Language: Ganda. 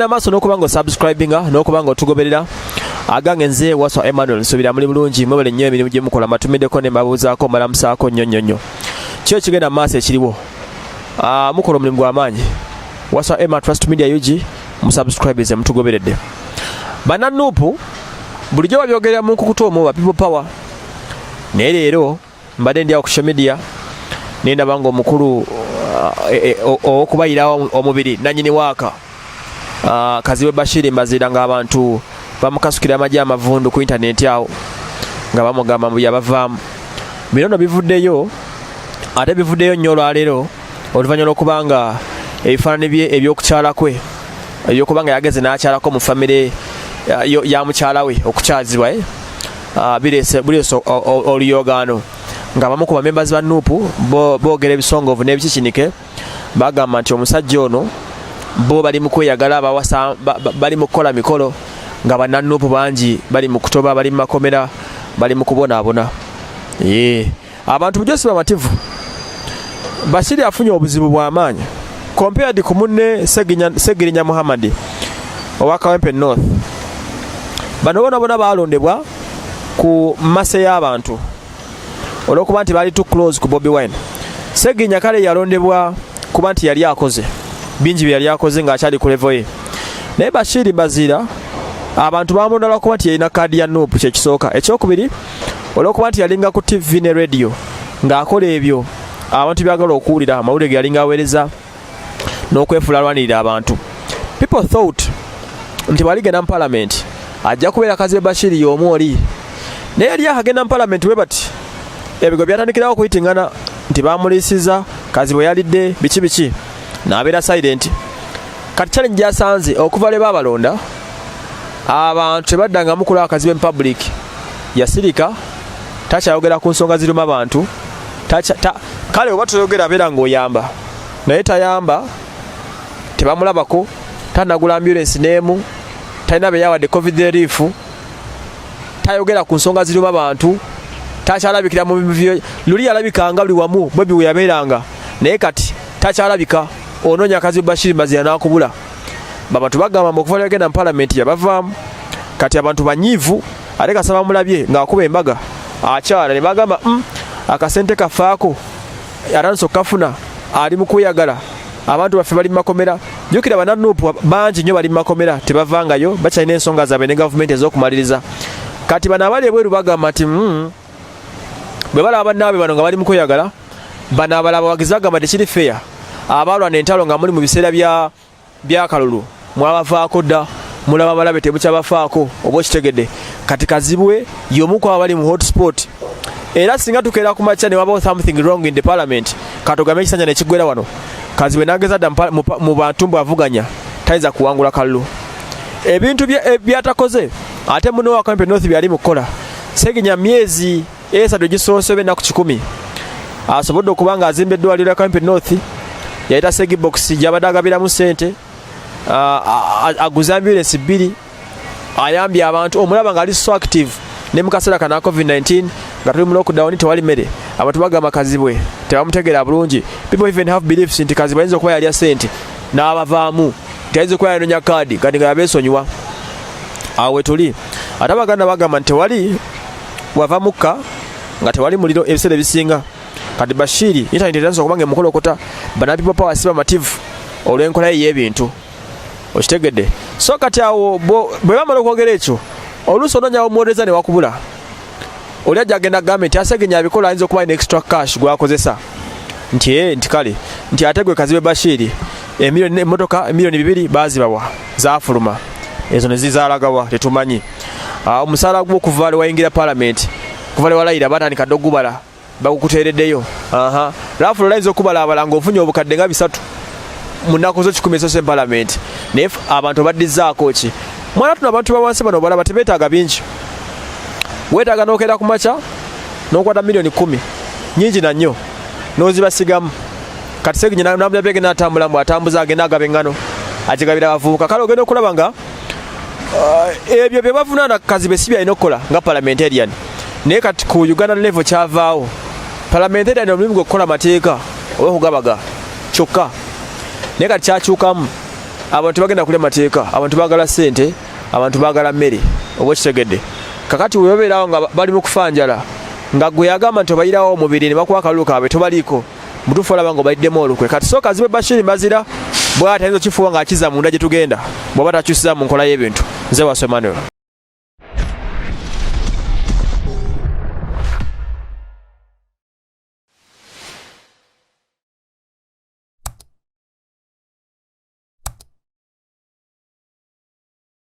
Namaso n'okubanga subscribinga n'okubanga otugoberera agange nze Waswa Emmanuel nsubira muli bulungi mwebale nnyo emirimu gye mukola matumiddeko ne mbabuuzaako mbalamusaako nnyo kyo ekigenda mu maaso ekiriwo mukola omulimu gw'amaanyi Waswa Emma Trust Media UG musubscribers mutugoberedde bannanuupu bulijjo babyogerera mu nkukutu omuba people power naye leero mbadde ndi ku social media nendaba nga omukulu okubayirawo omubiri nannyini waaka Kazibwe Bashir mbazira nga abantu bamukasukira amajja amavundu ku internet awo nga bamugamba mbu yabavaamu bino bivuddeyo ate bivuddeyo nnyo olwaleero oluvannyuma okubanga ebifaananyi bye ebyokukyala kwe ebyokubanga yageze n'akyalako mu famire ya mukyala we okukyazibwa bireese oluyogaano nga bamu ku bamembazi ba nuupu boogera ebisongovu n'ebikikinike bagamba nti omusajja ono bo bali mu kweyagala bali mu kukola mikolo nga bannanuupu bangi bali mu kutoba bali mu makomera bali mu kubonaabona abantu bujosi bamativu Bashir afunye obuzibu bw'amaanyi compared ku munne Segirinya Muhammad owa Kawempe North bano bona balondebwa ku mase y'abantu olwokuba nti bali too close ku Bobi Wine. Segirinya kale yalondebwa kuba nti yali akoze bingi bye yali akoze ng'akyali ku level ye naye Bashir Bazira abantu bamulondala kuba nti yalina kaadi ya nuupu kyekisooka ekyokubiri olwokuba nti yalinga ku TV ne radio ng'akola ebyo abantu byagala okuwulira amawulire ge yalinga aweereza n'okwefuula alwanirira abantu. People thought nti bwaligenda mu parliament ajja kubeera Kazibwe Bashir y'omu oli naye yali akagenda mu parliament we bati ebigo byatandikirawo okuyitingana nti bamuliisiza Kazibwe yalidde biki n'abeera silent. Kati challenge gyasanze okuva lwe baabalonda abantu tebaddanga mukola Kazibwe mu public yasirika takyayogera ku nsonga ziruma abantu kale oba toyogera abeera ng'oyamba naye tayamba tebamulabako tanagula ambulance n'emu talina beyawadde covid relief tayogera ku nsonga ziruma abantu takyalabikira mu bivyo luli yalabikanga buli wamu bwebi we yabeeranga naye kati takyalabika onoonya Kazibwe Bashir Bazira n'akubula abantu bagamba mbu okuva yagenda mu parliament yabavaamu kati abantu banyiivu ate kasaba mulabye ng'akuba embaga akyala ne bagamba akasente kafaako aranso kafuna ali mu kweyagala abantu baffe bali mu makomera jjukira bannanuupu bangi nnyo bali mu makomera tebavangayo bakyalina ensonga zaabwe ne gavumenti ez'okumaliriza kati bano abali ebweru bagamba nti bwe balaba bannaabwe bano nga bali mu kweyagala bano abalaba bagizi bagamba tekiri feya abalwana entalo nga muli mu biseera byakalulu mwabavaako dda mulaba balabe temukyabafaako oba okitegedde kati Kazibwe y'omu ku abali mu hotspot era singa tukeera ku makya ne wabawo something wrong in the parliament katogambe ekisanja nekiggwera wano Kazibwe n'ageza dda mu bantu mbwavuganya tayinza kuwangula kalulu ebintu byatakoze ate muno wa Kawempe North byali mu kukola Segirinya myezi esatu gisoose ennaku 10 asobodde okuba nga azimba eddwaliro lya Kawempe North yayita Segibox gyabadde agabiramu ssente aguza ambulance 2 ayambye abantu omulaba nga ali so active ne mu kaseera kana COVID-19 nga tuli mu lockdown tewali mmere abantu bagamba Kazibwe tebamutegeera bulungi. People even have beliefs nti Kazibwe ayinza okuba yalya ssente n'abavaamu tayinza okuba yanoonya kaadi kati nga yabeesonyiwa awo we tuli ate abaganda bagamba nti tewali wava mukka nga tewali muliro ebiseera ebisinga kati Bashir internet etansobola okuba nga emukolokota bana people power siba mativu olw'enkola ye y'ebintu okitegedde so kati awo bwe bamala okwogera ekyo oluusi onoonya omuwolereza ne wakubula oli ajja agenda gavumenti Segirinya abikola ayinza okuba ina extra cash gwakozesa nti kale nti ate gwe Kazibwe Bashir emmotoka emiliyoni 2 baazibawa zaafuluma ezo ne zizaalagawa tetumanyi omusaala gwo okuva lwayingira parliament kuva lwalayira batandika dde ogubala bakukuteereddeyo laafu lolayinza okubala abala ng'ofunye obukadde nga 3 mu nnaku zo 10 esose parliament naye abantu baddizaako ki mwana tuna abantu bawansi bano balaba tebeetaaga bingi weetaaga n'okeera ku makya n'okwata miliyoni 10 nyingi na nnyo n'ozibasigamu kati Segirinya namulabye n'atambula mbu atambuza agenda agaba eŋŋano agigabira abavubuka kale ogenda okulaba nga ebyo bye bavunaana Kazibwe si byalina okukola nga parliamentarian naye kati ku Uganda level kyavaawo parliamentarian omulimu gwe okukola amateeka oba okugabaga kyokka naye kati kyakyukamu abantu bagenda kulya mateeka, abantu baagala ssente, abantu baagala mmere, oba kitegedde. Kakati webabeerawo nga bali mu kufa njala, nga gwe yagamba nti obayirawo omubiri ne bakuwa akalulu kaabwe tobaliiko, mutuufu olaba nga obaliddemu olukwe. Kati so Kazibwe Bashir Mbazira bw'atayinza kifuba ng'akiza munda gye tugenda, bw'aba takyusiza mu nkola y'ebintu. Nze Waswe Emmanuel.